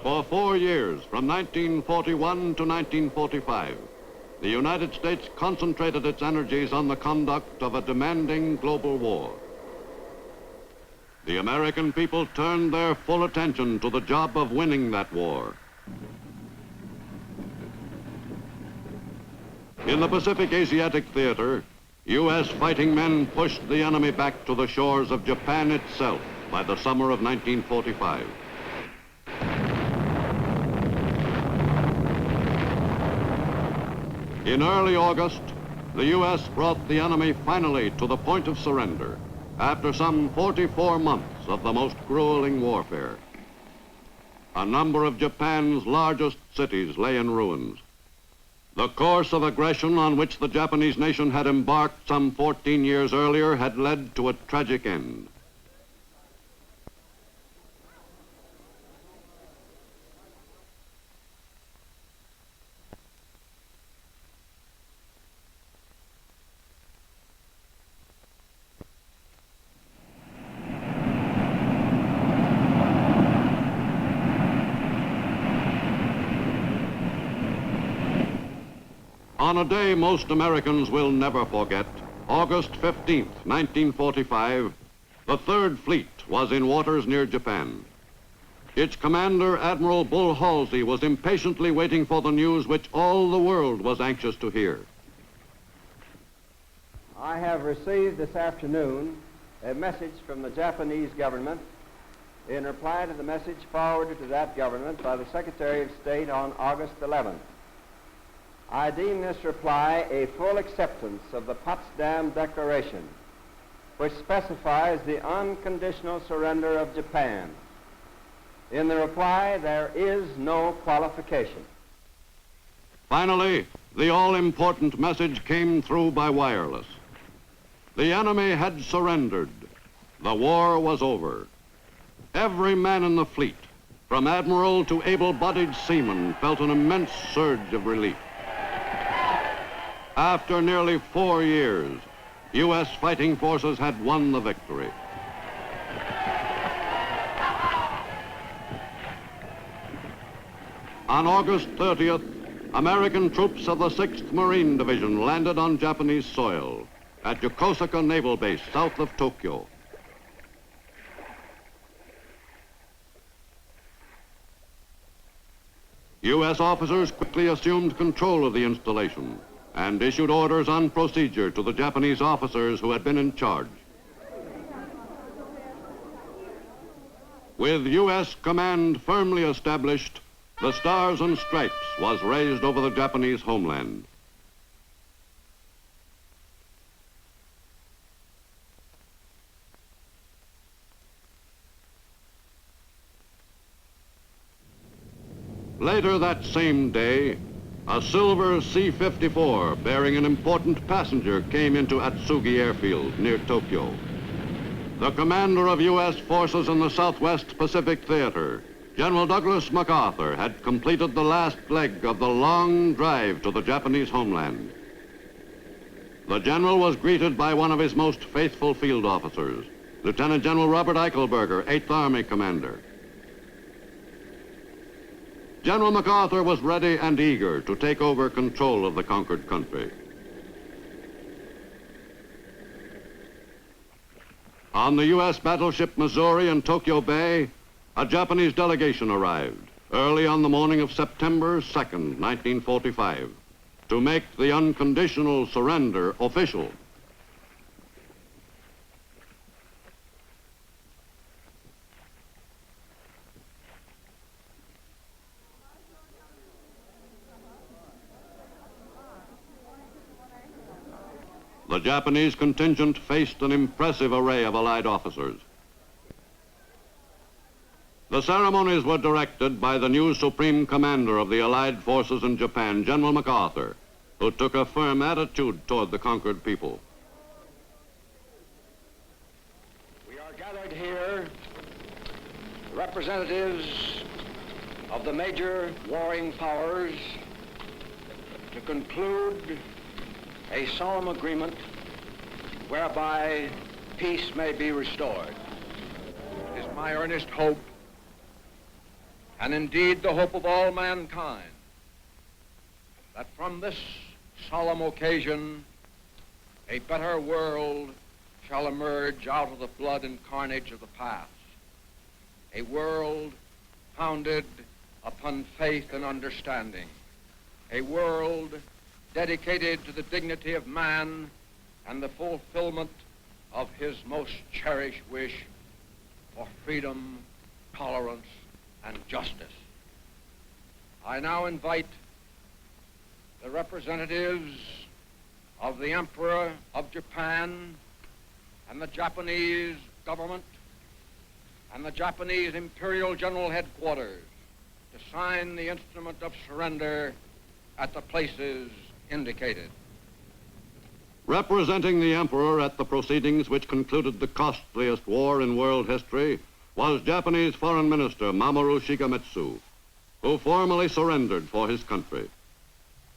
For 4 years, from 1941 to 1945, the United States concentrated its energies on the conduct of a demanding global war. The American people turned their full attention to the job of winning that war. In the Pacific Asiatic theater, U.S. fighting men pushed the enemy back to the shores of Japan itself by the summer of 1945. In early August, the U.S. brought the enemy finally to the point of surrender after some 44 months of the most grueling warfare. A number of Japan's largest cities lay in ruins. The course of aggression on which the Japanese nation had embarked some 14 years earlier had led to a tragic end. On a day most Americans will never forget, August 15th, 1945, the Third Fleet was in waters near Japan. Its commander, Admiral Bull Halsey, was impatiently waiting for the news which all the world was anxious to hear. I have received this afternoon a message from the Japanese government in reply to the message forwarded to that government by the Secretary of State on August 11th. I deem this reply a full acceptance of the Potsdam Declaration, which specifies the unconditional surrender of Japan. In the reply, there is no qualification. Finally, the all-important message came through by wireless. The enemy had surrendered. The war was over. Every man in the fleet, from admiral to able-bodied seaman, felt an immense surge of relief. After nearly 4 years, U.S. fighting forces had won the victory. On August 30th, American troops of the 6th Marine Division landed on Japanese soil at Yokosuka Naval Base, south of Tokyo. U.S. officers quickly assumed control of the installation and issued orders on procedure to the Japanese officers who had been in charge. With U.S. command firmly established, the Stars and Stripes was raised over the Japanese homeland. Later that same day, a silver C-54 bearing an important passenger came into Atsugi Airfield near Tokyo. The commander of U.S. forces in the Southwest Pacific Theater, General Douglas MacArthur, had completed the last leg of the long drive to the Japanese homeland. The general was greeted by one of his most faithful field officers, Lieutenant General Robert Eichelberger, 8th Army Commander. General MacArthur was ready and eager to take over control of the conquered country. On the U.S. battleship Missouri in Tokyo Bay, a Japanese delegation arrived early on the morning of September 2nd, 1945, to make the unconditional surrender official. The Japanese contingent faced an impressive array of Allied officers. The ceremonies were directed by the new Supreme Commander of the Allied forces in Japan, General MacArthur, who took a firm attitude toward the conquered people. We are gathered here, representatives of the major warring powers, to conclude a solemn agreement whereby peace may be restored. It is my earnest hope and indeed the hope of all mankind, that from this solemn occasion a better world shall emerge out of the blood and carnage of the past, a world founded upon faith and understanding, a world dedicated to the dignity of man and the fulfillment of his most cherished wish for freedom, tolerance, and justice. I now invite the representatives of the Emperor of Japan and the Japanese government and the Japanese Imperial General Headquarters to sign the instrument of surrender at the places indicated. Representing the Emperor at the proceedings which concluded the costliest war in world history was Japanese Foreign Minister Mamoru Shigemitsu, who formally surrendered for his country,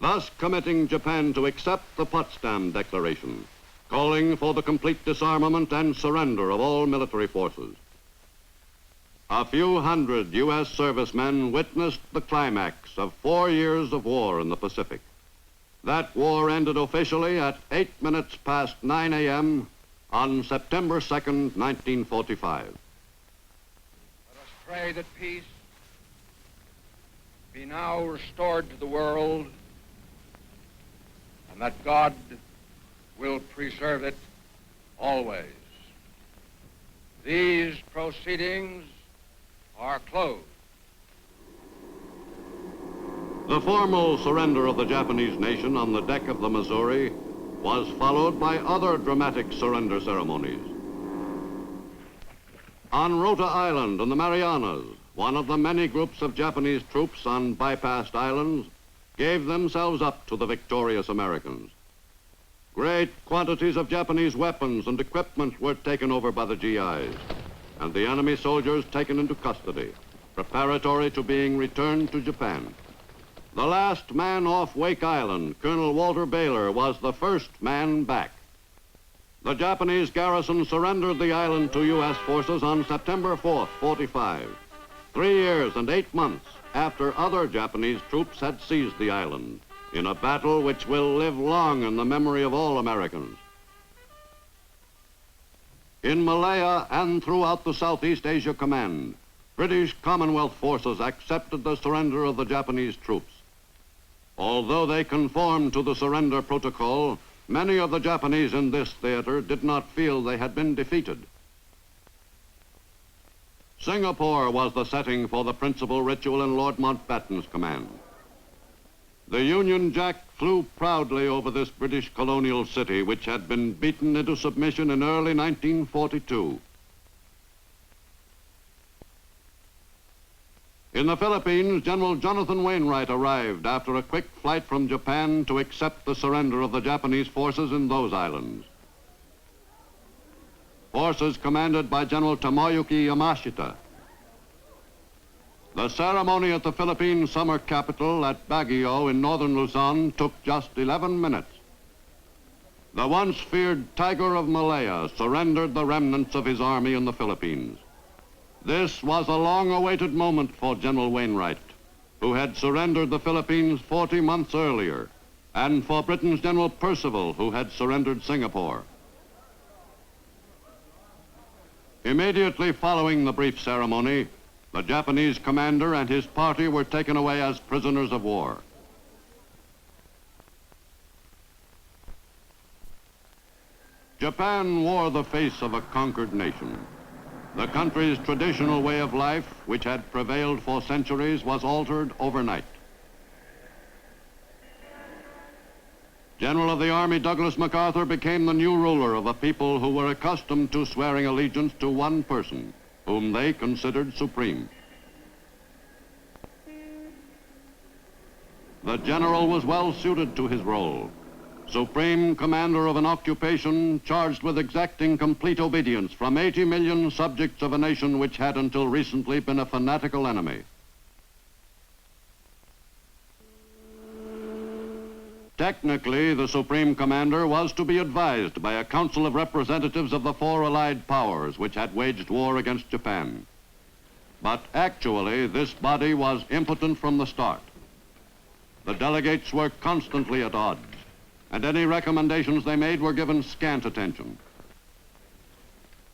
thus committing Japan to accept the Potsdam Declaration, calling for the complete disarmament and surrender of all military forces. A few hundred U.S. servicemen witnessed the climax of 4 years of war in the Pacific. That war ended officially at 8 minutes past 9 a.m. on September 2nd, 1945. Let us pray that peace be now restored to the world and that God will preserve it always. These proceedings are closed. The formal surrender of the Japanese nation on the deck of the Missouri was followed by other dramatic surrender ceremonies. On Rota Island in the Marianas, one of the many groups of Japanese troops on bypassed islands gave themselves up to the victorious Americans. Great quantities of Japanese weapons and equipment were taken over by the GIs, and the enemy soldiers taken into custody, preparatory to being returned to Japan. The last man off Wake Island, Colonel Walter Baylor, was the first man back. The Japanese garrison surrendered the island to U.S. forces on September 4th, 45, 3 years and 8 months after other Japanese troops had seized the island, in a battle which will live long in the memory of all Americans. In Malaya and throughout the Southeast Asia Command, British Commonwealth forces accepted the surrender of the Japanese troops. Although they conformed to the surrender protocol, many of the Japanese in this theater did not feel they had been defeated. Singapore was the setting for the principal ritual in Lord Mountbatten's command. The Union Jack flew proudly over this British colonial city, which had been beaten into submission in early 1942. In the Philippines, General Jonathan Wainwright arrived after a quick flight from Japan to accept the surrender of the Japanese forces in those islands. Forces commanded by General Tomoyuki Yamashita. The ceremony at the Philippine summer capital at Baguio in northern Luzon took just 11 minutes. The once feared Tiger of Malaya surrendered the remnants of his army in the Philippines. This was a long-awaited moment for General Wainwright, who had surrendered the Philippines 40 months earlier, and for Britain's General Percival, who had surrendered Singapore. Immediately following the brief ceremony, the Japanese commander and his party were taken away as prisoners of war. Japan wore the face of a conquered nation. The country's traditional way of life, which had prevailed for centuries, was altered overnight. General of the Army Douglas MacArthur became the new ruler of a people who were accustomed to swearing allegiance to one person, whom they considered supreme. The general was well suited to his role, supreme commander of an occupation charged with exacting complete obedience from 80 million subjects of a nation which had until recently been a fanatical enemy. Technically, the Supreme Commander was to be advised by a council of representatives of the four allied powers which had waged war against Japan. But actually, this body was impotent from the start. The delegates were constantly at odds, and any recommendations they made were given scant attention.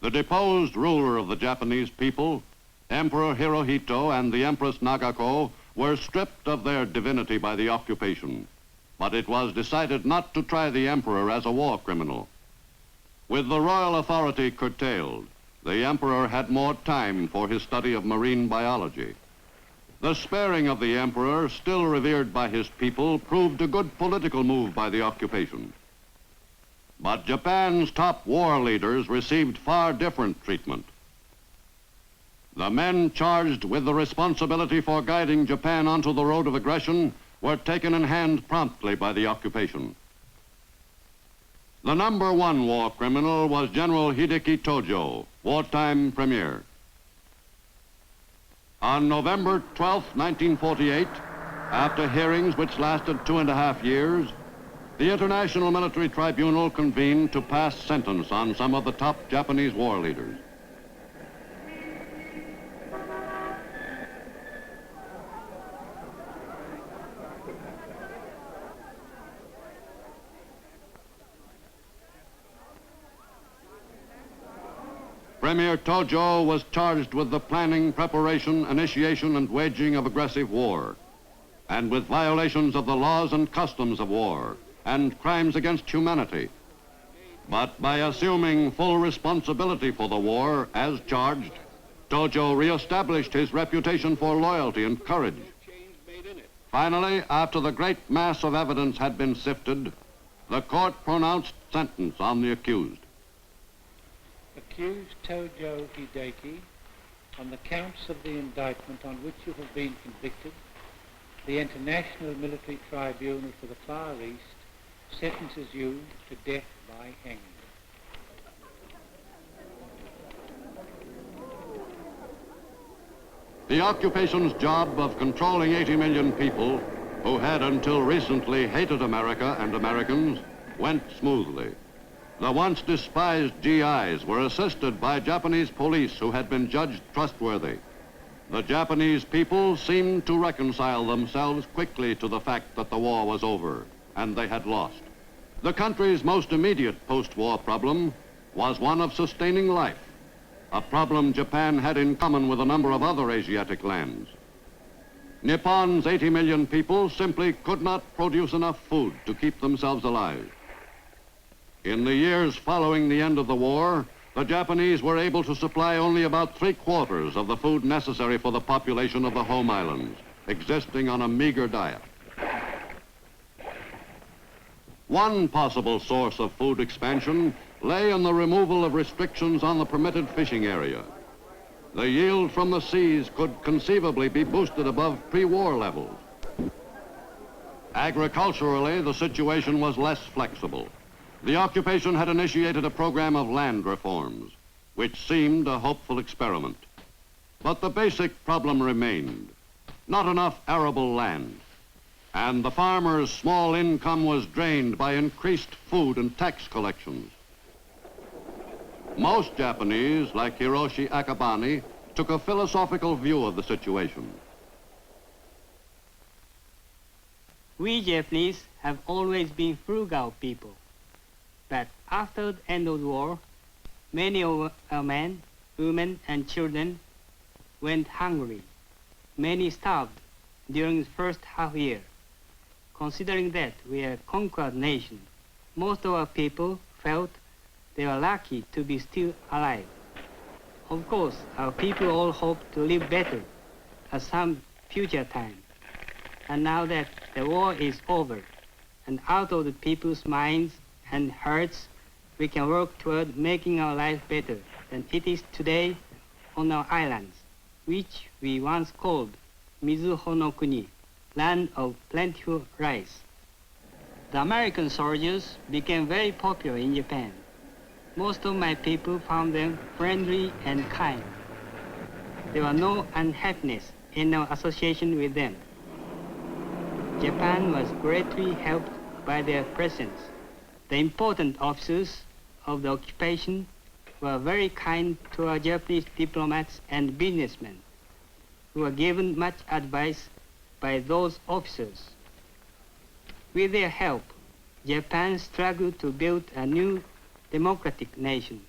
The deposed ruler of the Japanese people, Emperor Hirohito and the Empress Nagako, were stripped of their divinity by the occupation, but it was decided not to try the emperor as a war criminal. With the royal authority curtailed, the emperor had more time for his study of marine biology. The sparing of the emperor, still revered by his people, proved a good political move by the occupation. But Japan's top war leaders received far different treatment. The men charged with the responsibility for guiding Japan onto the road of aggression were taken in hand promptly by the occupation. The number one war criminal was General Hideki Tojo, wartime premier. On November 12, 1948, after hearings which lasted 2.5 years, the International Military Tribunal convened to pass sentence on some of the top Japanese war leaders. Premier Tojo was charged with the planning, preparation, initiation, and waging of aggressive war, and with violations of the laws and customs of war, and crimes against humanity. But by assuming full responsibility for the war, as charged, Tojo reestablished his reputation for loyalty and courage. Finally, after the great mass of evidence had been sifted, the court pronounced sentence on the accused. Accused Tojo Hideki, on the counts of the indictment on which you have been convicted, the International Military Tribunal for the Far East sentences you to death by hanging. The occupation's job of controlling 80 million people who had until recently hated America and Americans went smoothly. The once despised GIs were assisted by Japanese police who had been judged trustworthy. The Japanese people seemed to reconcile themselves quickly to the fact that the war was over and they had lost. The country's most immediate post-war problem was one of sustaining life, a problem Japan had in common with a number of other Asiatic lands. Nippon's 80 million people simply could not produce enough food to keep themselves alive. In the years following the end of the war, the Japanese were able to supply only about 3/4 of the food necessary for the population of the home islands, existing on a meager diet. One possible source of food expansion lay in the removal of restrictions on the permitted fishing area. The yield from the seas could conceivably be boosted above pre-war levels. Agriculturally, the situation was less flexible. The occupation had initiated a program of land reforms, which seemed a hopeful experiment. But the basic problem remained: not enough arable land, and the farmer's small income was drained by increased food and tax collections. Most Japanese, like Hiroshi Akabane, took a philosophical view of the situation. We Japanese have always been frugal people. But after the end of the war, many of our men, women, and children went hungry. Many starved during the first half year. Considering that we are a conquered nation, most of our people felt they were lucky to be still alive. Of course, our people all hoped to live better at some future time. And now that the war is over and out of the people's minds and hearts, we can work toward making our life better than it is today on our islands, which we once called Mizuho no Kuni, land of plentiful rice. The American soldiers became very popular in Japan. Most of my people found them friendly and kind. There was no unhappiness in our association with them. Japan was greatly helped by their presence. The important officers of the occupation were very kind to our Japanese diplomats and businessmen. who were given much advice by those officers. With their help, Japan struggled to build a new democratic nation.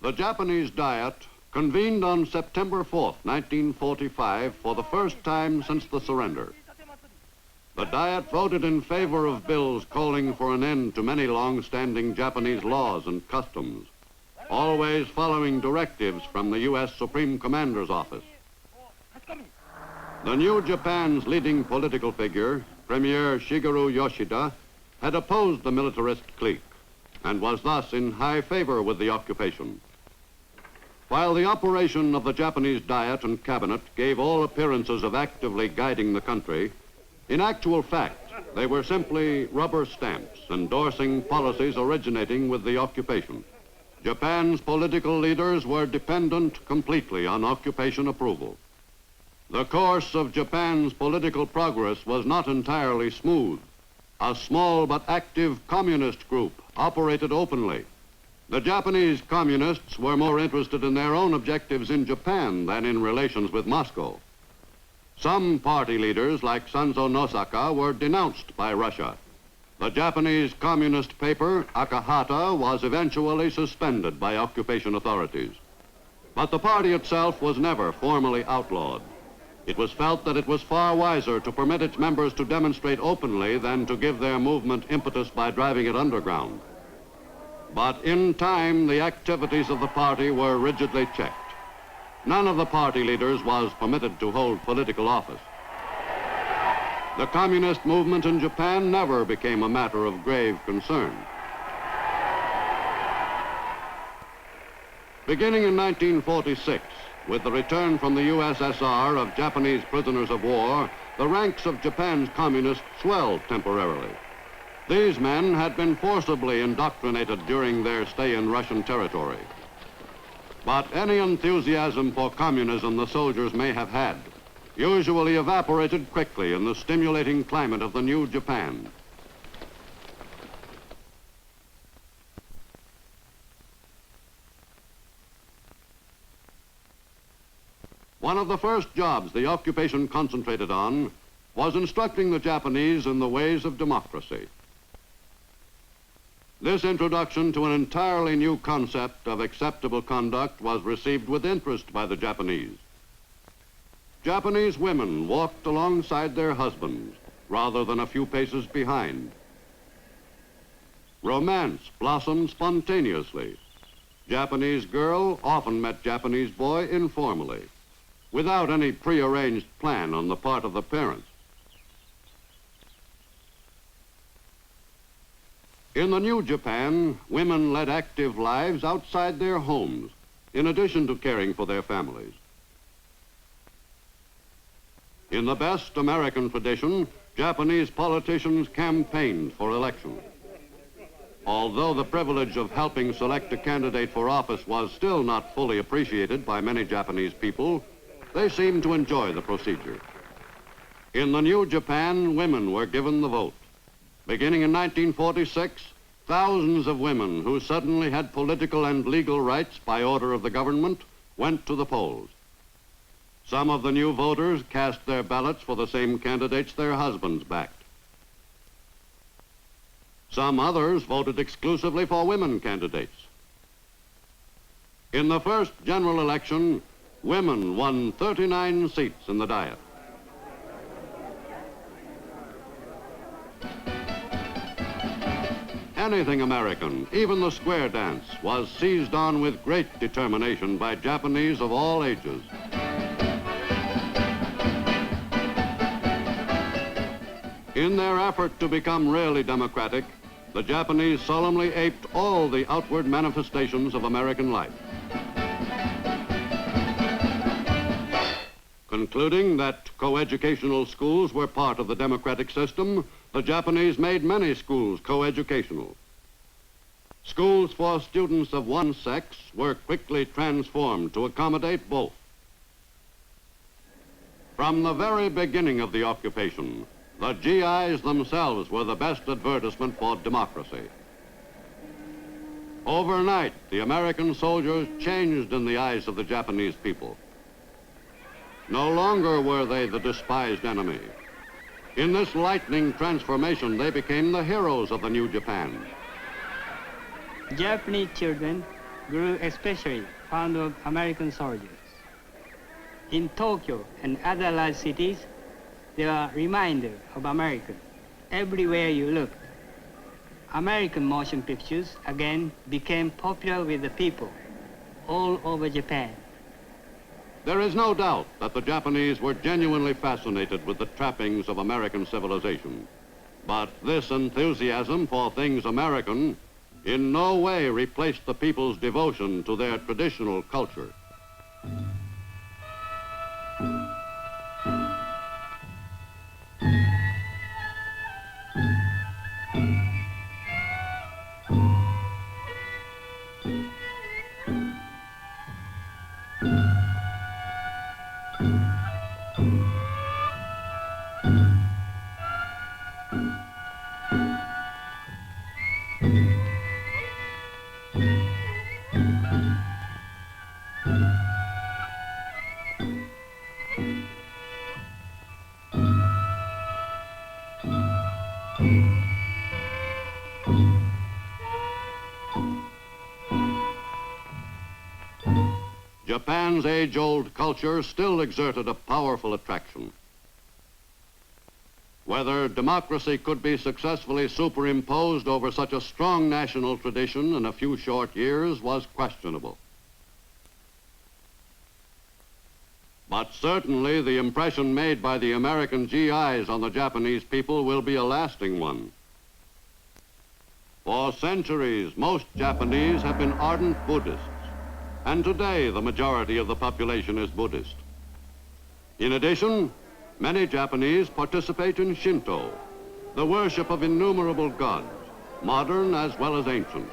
The Japanese Diet convened on September 4th, 1945, for the first time since the surrender. The Diet voted in favor of bills calling for an end to many long-standing Japanese laws and customs, always following directives from the U.S. Supreme Commander's office. The new Japan's leading political figure, Premier Shigeru Yoshida, had opposed the militarist clique and was thus in high favor with the occupation. While the operation of the Japanese Diet and Cabinet gave all appearances of actively guiding the country, in actual fact, they were simply rubber stamps endorsing policies originating with the occupation. Japan's political leaders were dependent completely on occupation approval. The course of Japan's political progress was not entirely smooth. A small but active communist group operated openly. The Japanese communists were more interested in their own objectives in Japan than in relations with Moscow. Some party leaders, like Sanzo Nosaka, were denounced by Russia. The Japanese communist paper, Akahata, was eventually suspended by occupation authorities. But the party itself was never formally outlawed. It was felt that it was far wiser to permit its members to demonstrate openly than to give their movement impetus by driving it underground. But in time, the activities of the party were rigidly checked. None of the party leaders was permitted to hold political office. The communist movement in Japan never became a matter of grave concern. Beginning in 1946, with the return from the U.S.S.R. of Japanese prisoners of war, the ranks of Japan's communists swelled temporarily. These men had been forcibly indoctrinated during their stay in Russian territory. But any enthusiasm for communism the soldiers may have had usually evaporated quickly in the stimulating climate of the new Japan. One of the first jobs the occupation concentrated on was instructing the Japanese in the ways of democracy. This introduction to an entirely new concept of acceptable conduct was received with interest by the Japanese. Japanese women walked alongside their husbands rather than a few paces behind. Romance blossomed spontaneously. Japanese girl often met Japanese boy informally, without any prearranged plan on the part of the parents. In the new Japan, women led active lives outside their homes, in addition to caring for their families. In the best American tradition, Japanese politicians campaigned for election. Although the privilege of helping select a candidate for office was still not fully appreciated by many Japanese people, they seemed to enjoy the procedure. In the new Japan, women were given the vote. Beginning in 1946, thousands of women who suddenly had political and legal rights by order of the government went to the polls. Some of the new voters cast their ballots for the same candidates their husbands backed. Some others voted exclusively for women candidates. In the first general election, women won 39 seats in the Diet. Anything American, even the square dance, was seized on with great determination by Japanese of all ages. In their effort to become really democratic, the Japanese solemnly aped all the outward manifestations of American life. Concluding that coeducational schools were part of the democratic system, the Japanese made many schools coeducational. Schools for students of one sex were quickly transformed to accommodate both. From the very beginning of the occupation, the GIs themselves were the best advertisement for democracy. Overnight, the American soldiers changed in the eyes of the Japanese people. No longer were they the despised enemy. In this lightning transformation, they became the heroes of the new Japan. Japanese children grew especially fond of American soldiers. In Tokyo and other large cities, there are reminders of America everywhere you look. American motion pictures again became popular with the people all over Japan. There is no doubt that the Japanese were genuinely fascinated with the trappings of American civilization. But this enthusiasm for things American in no way replaced the people's devotion to their traditional culture. Japan's age-old culture still exerted a powerful attraction. Whether democracy could be successfully superimposed over such a strong national tradition in a few short years was questionable. But certainly the impression made by the American GIs on the Japanese people will be a lasting one. For centuries, most Japanese have been ardent Buddhists. And today, the majority of the population is Buddhist. In addition, many Japanese participate in Shinto, the worship of innumerable gods, modern as well as ancient.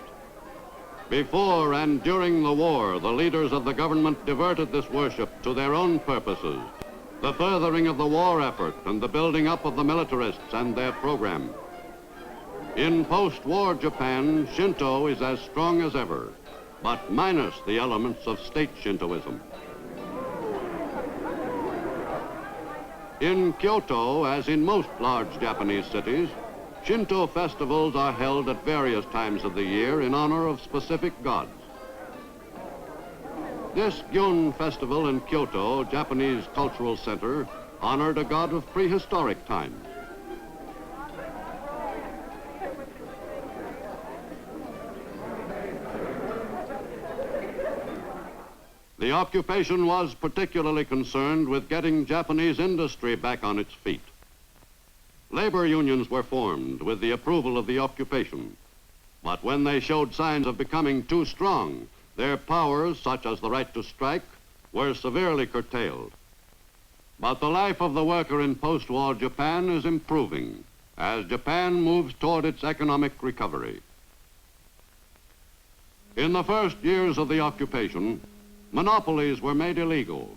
Before and during the war, the leaders of the government diverted this worship to their own purposes, the furthering of the war effort and the building up of the militarists and their program. In post-war Japan, Shinto is as strong as ever, but minus the elements of state Shintoism. In Kyoto, as in most large Japanese cities, Shinto festivals are held at various times of the year in honor of specific gods. This Gyun festival in Kyoto, Japanese cultural center, honored a god of prehistoric times. The occupation was particularly concerned with getting Japanese industry back on its feet. Labor unions were formed with the approval of the occupation, but when they showed signs of becoming too strong, their powers, such as the right to strike, were severely curtailed. But the life of the worker in post-war Japan is improving as Japan moves toward its economic recovery. In the first years of the occupation, monopolies were made illegal,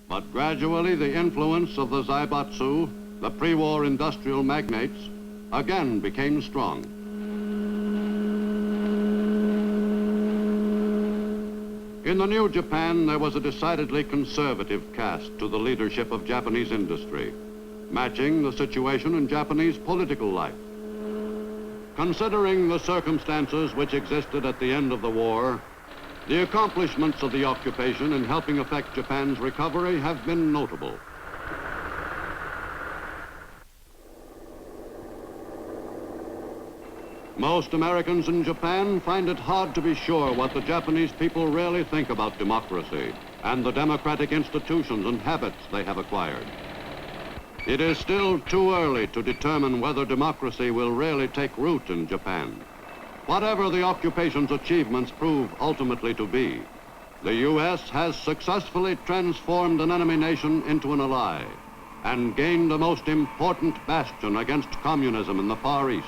but gradually the influence of the zaibatsu, the pre-war industrial magnates, again became strong. In the new Japan, there was a decidedly conservative cast to the leadership of Japanese industry, matching the situation in Japanese political life. Considering the circumstances which existed at the end of the war, the accomplishments of the occupation in helping effect Japan's recovery have been notable. Most Americans in Japan find it hard to be sure what the Japanese people really think about democracy and the democratic institutions and habits they have acquired. It is still too early to determine whether democracy will really take root in Japan. Whatever the occupation's achievements prove ultimately to be, the U.S. has successfully transformed an enemy nation into an ally and gained a most important bastion against communism in the Far East.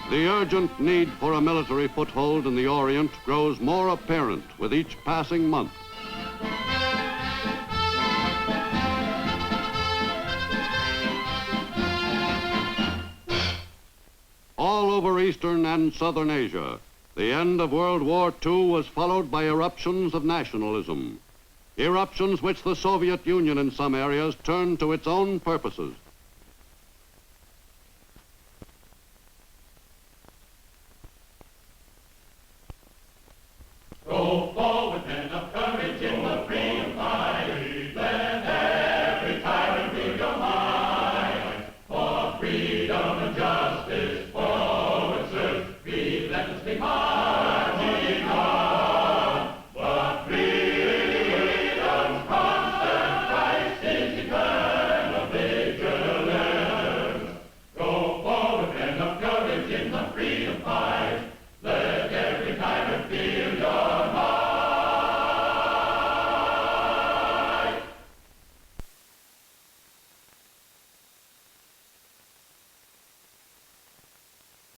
The urgent need for a military foothold in the Orient grows more apparent with each passing month. over Eastern and Southern Asia. The end of World War II was followed by eruptions of nationalism, eruptions which the Soviet Union in some areas turned to its own purposes.